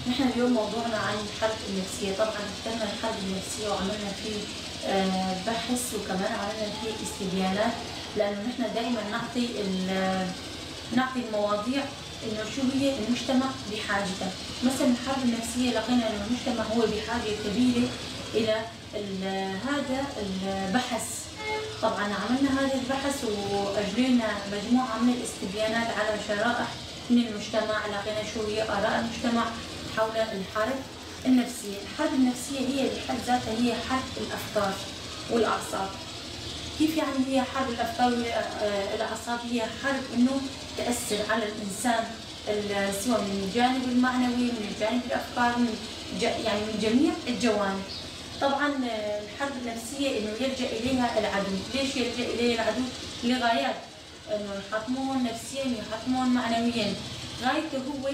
نحن اليوم موضوعنا عن الحرب النفسية. طبعا اخترنا الحرب النفسية وعملنا فيه بحث، وكمان عملنا فيه استبيانات، لأنه نحن دائما نعطي المواضيع إنه شو هي المجتمع بحاجته. مثلا الحرب النفسية لقينا إنه المجتمع هو بحاجة كبيرة إلى هذا البحث. طبعا عملنا هذا البحث وأجرينا مجموعة من الاستبيانات على شرائح من المجتمع، لقينا شو هي آراء المجتمع حول الحرب النفسية. الحرب النفسية هي بحد ذاتها هي حرب الأفكار والأعصاب. كيف يعني هي حرب الأفكار والأعصاب؟ هي حرب إنه تأثر على الإنسان سواء من الجانب المعنوي، من الجانب الأفكار، يعني من جميع الجوانب. طبعا الحرب النفسية إنه يلجأ إليها العدو. ليش يلجأ إليها العدو؟ لغايات، إنه يحطمون نفسيا، يحطمون معنويا. غايته هو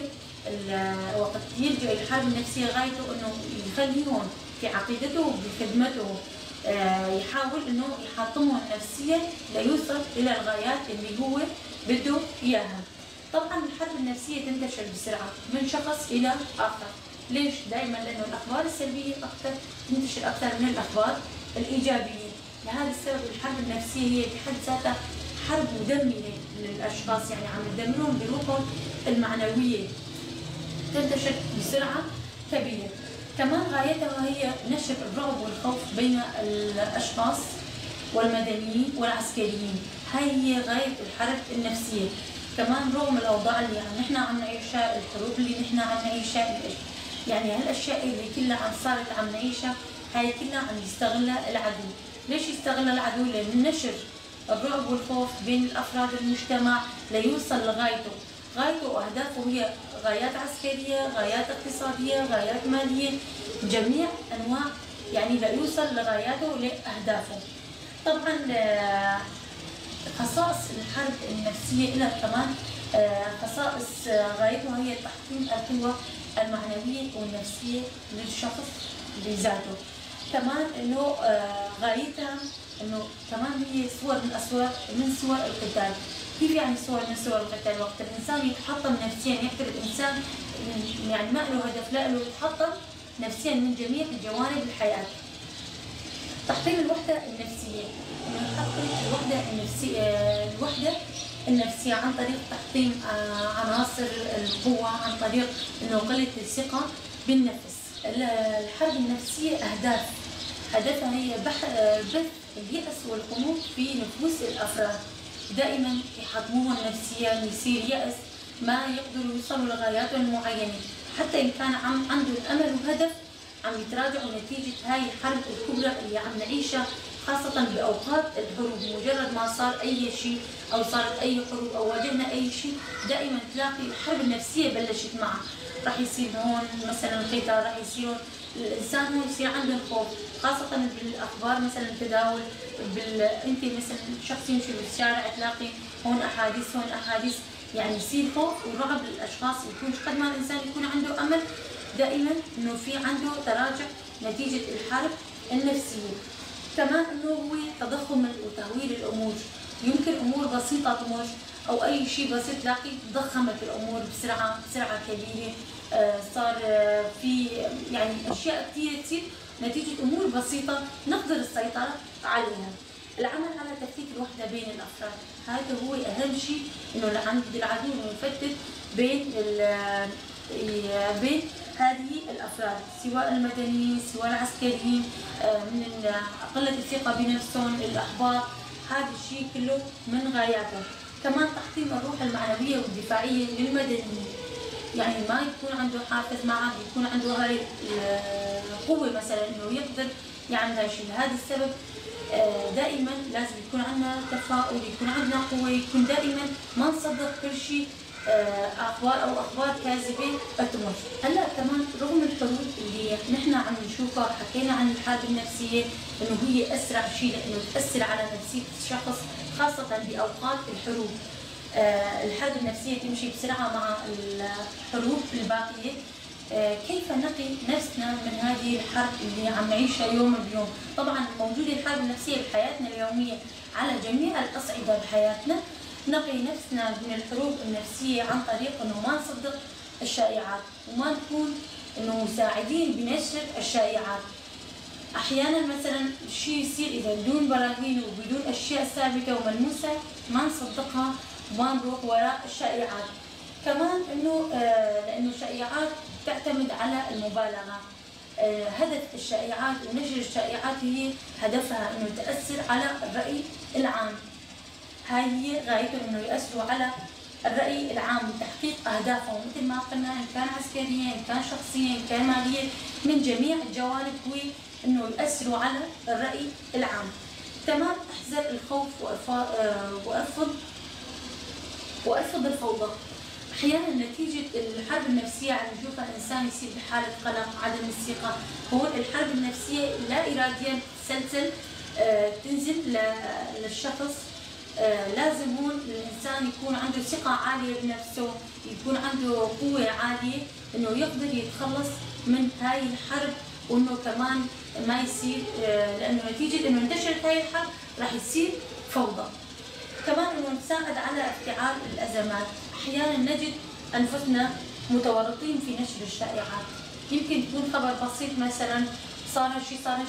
وقت يلجأ إلى الحرب النفسية غايته إنه يخليهم في عقيدته وبخدمته، يحاول إنه يحطمهم نفسيا ليوصل إلى الغايات اللي هو بده إياها. طبعا الحرب النفسية تنتشر بسرعة من شخص إلى آخر. ليش؟ دائما لأنه الأخبار السلبية تنتشر أكثر من الأخبار الإيجابية. لهذا السبب الحرب النفسية هي بحد ذاتها حرب مدمرة للأشخاص، يعني عم تدمرهم بروحهم المعنوية، تنتشر بسرعة كبيرة. كمان غايتها هي نشر الرعب والخوف بين الأشخاص والمدنيين والعسكريين. هاي هي غاية الحرب النفسية. كمان رغم الأوضاع اللي نحن عم نعيشها، الحروب اللي نحن عم نعيشها، يعني هالأشياء اللي كلها صارت عم نعيشها، هاي كلها عم يستغلها العدو. ليش يستغلها العدو؟ لأن نشر الرعب والخوف بين الأفراد المجتمع ليوصل لغايته. غايته وأهدافه هي غايات عسكرية، غايات اقتصادية، غايات مالية، جميع أنواع، يعني ليوصل لغاياته ولأهدافه. طبعا خصائص الحرب النفسية لها كمان خصائص. غايتها هي تحطيم القوة المعنوية والنفسية للشخص بذاته. كمان انه غايتها انه كمان هي من صور القتال. كيف يعني صور من صور القتال؟ وقت الانسان يتحطم نفسيا، يقتل الانسان يعني ما له هدف، لا له يتحطم نفسيا من جميع جوانب الحياة. تحطيم الوحدة النفسية، انه يحطم الوحدة النفسية عن طريق تحطيم عناصر القوة، عن طريق انه قلة الثقة بالنفس. الحرب النفسية هدفها هي بث اليأس والخمول في نفوس الأفراد. دائما يحطموهم نفسيا، يصير يأس، ما يقدروا يوصلوا لغاياتهم المعينة. حتى إن كان عنده الأمل وهدف، عم يتراجعوا نتيجة هاي الحرب الكبرى اللي عم نعيشها، خاصة بأوقات الحروب. مجرد ما صار أي شيء أو صارت أي حروب أو واجهنا أي شيء، دائما تلاقي الحرب النفسية بلشت معه. راح يصير هون مثلا قتال، راح يصير الإنسان هون يصير عنده الخوف، خاصة بالأخبار مثلا تداول أنت مثلا شخص يمشي بالشارع تلاقي هون أحاديث، يعني يصير خوف ورعب للأشخاص. يكون قد ما الإنسان يكون عنده أمل، دائما إنه في عنده تراجع نتيجة الحرب النفسية. كمان إنه هو تضخم وتهويل الأمور. يمكن أمور بسيطة تمر أو أي شيء بسيط تلاقي تضخمت الأمور بسرعة كبيرة. صار في يعني أشياء كثير تصير نتيجة أمور بسيطة نقدر السيطرة عليها. العمل على تفتيت الوحدة بين الأفراد، هذا هو أهم شيء، إنه عند العدو إنه يفتت بين هذه الأفراد، سواء المدنيين سواء العسكريين، من قلة الثقة بنفسهم، الأحباط. هذا الشيء كله من غاياته. كمان تحطيم الروح المعنوية والدفاعية للمدنيين، يعني ما يكون عنده حافز معه، يكون عنده هاي القوة مثلا إنه يقدر يعمل هذا الشيء. لهذا السبب دائما لازم يكون عندنا تفاؤل، يكون عندنا قوة، يكون دائما ما نصدق كل شيء أخبار كاذبة تمر. هلا كمان رغم الحروب اللي نحن عم نشوفها، حكينا عن الحرب النفسية إنه هي أسرع شيء لأنه تأثر على نفسية الشخص، خاصة بأوقات الحروب. الحرب النفسية تمشي بسرعة مع الحروب الباقية. كيف نقي نفسنا من هذه الحرب اللي عم نعيشها يوم بيوم؟ طبعا موجودة الحرب النفسية بحياتنا اليومية على جميع الأصعدة بحياتنا. نقي نفسنا من الحروب النفسية عن طريق انه ما نصدق الشائعات، وما نكون انه مساعدين بنشر الشائعات. احيانا مثلا شيء يصير اذا بدون براهين وبدون اشياء ثابته وملموسه ما نصدقها وما نروح وراء الشائعات. كمان انه لانه الشائعات تعتمد على المبالغه. هدف الشائعات ونشر الشائعات هي هدفها انه تاثر على الراي العام. هاي هي غايتهم، انه ياثروا على الراي العام وتحقيق اهدافهم، مثل ما قلنا ان كان عسكريا ان كان شخصيا ان كان ماليا، من جميع الجوانب هو انه ياثروا على الراي العام. كمان احذر الخوف وارفض الفوضى. احيانا نتيجه الحرب النفسيه عم نشوفها الانسان يصير بحاله قلق، عدم الثقه. هون الحرب النفسيه لا اراديا تسلسل تنزل للشخص. لازم هون الانسان يكون عنده ثقه عاليه بنفسه، يكون عنده قوه عاليه انه يقدر يتخلص من هاي الحرب، وانه كمان ما يصير لانه نتيجه انه انتشرت هاي الحرب راح يصير فوضى. كمان انه نساعد على افتعال الازمات. احيانا نجد انفسنا متورطين في نشر الشائعات، يمكن تكون خبر بسيط مثلا صار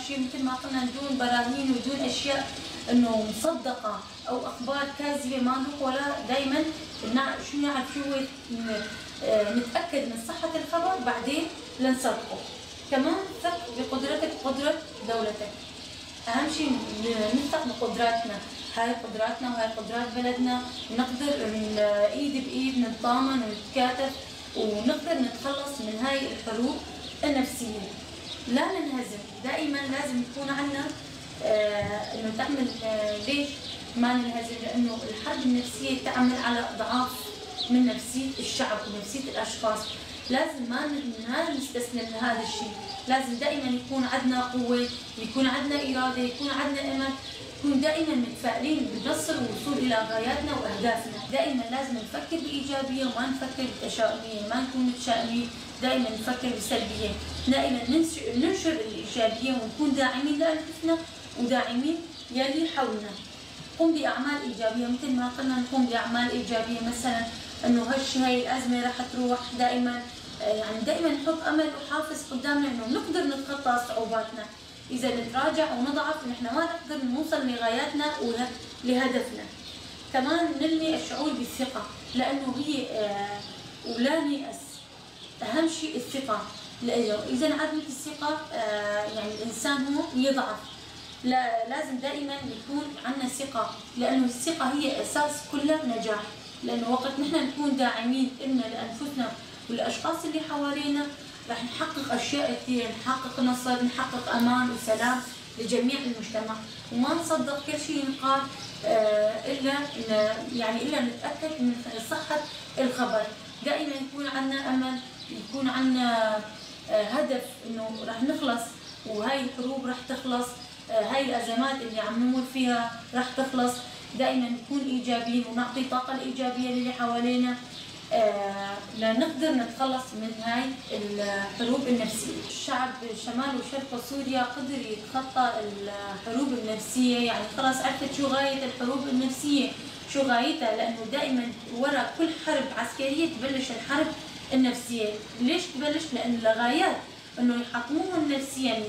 شيء مثل ما قلنا بدون براهين ودون اشياء انه مصدقه او اخبار كاذبه ما نروح ولا دائما شو نعرف شو هو نتاكد من صحه الخبر بعدين لنصدقه. كمان ثق بقدرتك وقدره دولتك. اهم شيء نثق بقدراتنا، هاي قدراتنا وهاي قدرات بلدنا، نقدر ايد بايد نتضامن ونتكاتف ونقدر نتخلص من هاي الحروب النفسيه. لا ننهزم، دائما لازم يكون عندنا انه تعمل ليش ما ننهزم؟ لانه الحرب النفسيه تعمل على اضعاف من نفسيه الشعب ونفسيه الاشخاص. لازم ما نستسلم لهذا الشيء، لازم دائما يكون عندنا قوه، يكون عندنا اراده، يكون عندنا امل، نكون دائما متفائلين بالنصر والوصول الى غاياتنا واهدافنا. دائما لازم نفكر بايجابيه وما نفكر بتشاؤميه، ما نكون متشائمين، دائما نفكر بسلبيه، دائما ننشر الايجابيه ونكون داعمين لانفسنا وداعمين يلي حولنا. قم باعمال ايجابيه، مثل ما قلنا نقوم باعمال ايجابيه، مثلا انه هاي الازمه راح تروح. دائما يعني دائما نحط امل وحافز قدامنا انه نقدر نتخطى صعوباتنا. اذا نتراجع ونضعف نحن ما نقدر نوصل لغاياتنا ولهدفنا. كمان ننمي الشعور بالثقه، لانه هي ولا نيأس. اهم شيء الثقه، لانه اذا انعدمت الثقه يعني الانسان هو يضعف. لازم دائما يكون عندنا ثقه، لانه الثقه هي اساس كل نجاح. لانه وقت نحن نكون داعمين إلنا لانفسنا والاشخاص اللي حوالينا راح نحقق اشياء كثير، نحقق نصر، نحقق امان وسلام لجميع المجتمع، وما نصدق كل شيء ينقال الا نتاكد من صحه الخبر. دائما يكون عندنا امل، يكون عندنا هدف انه راح نخلص وهاي الحروب راح تخلص، هاي الازمات اللي عم نمر فيها راح تخلص. دائما نكون ايجابيين ونعطي طاقه الايجابيه للي حوالينا لنقدر نتخلص من هاي الحروب النفسيه. الشعب شمال وشرق سوريا قدر يتخطى الحروب النفسيه، يعني خلاص عرفت شو غايه الحروب النفسيه، شو غايتها، لانه دائما وراء كل حرب عسكريه تبلش الحرب النفسيه. ليش تبلش؟ لان الغايات انه يحطموهم نفسيا،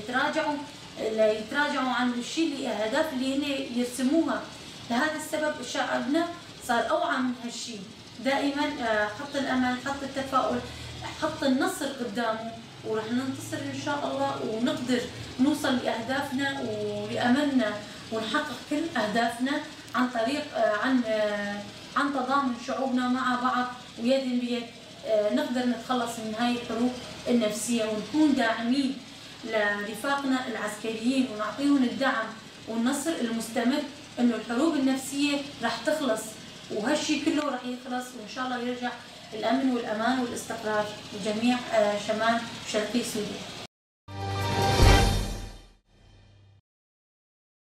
يتراجعوا عن الشيء اللي الاهداف اللي هن يرسموها. لهذا السبب شعبنا صار اوعى من هالشيء. دائما حط الامل، حط التفاؤل، حط النصر قدامه، ورح ننتصر ان شاء الله ونقدر نوصل لاهدافنا ولاملنا ونحقق كل اهدافنا عن طريق عن تضامن شعوبنا مع بعض ويد بيد. نقدر نتخلص من هاي الحروب النفسيه ونكون داعمين لرفاقنا العسكريين ونعطيهم الدعم والنصر المستمر، انه الحروب النفسيه رح تخلص وهالشيء كله رح يخلص، وان شاء الله يرجع الامن والامان والاستقرار لجميع شمال شرقي سوريا.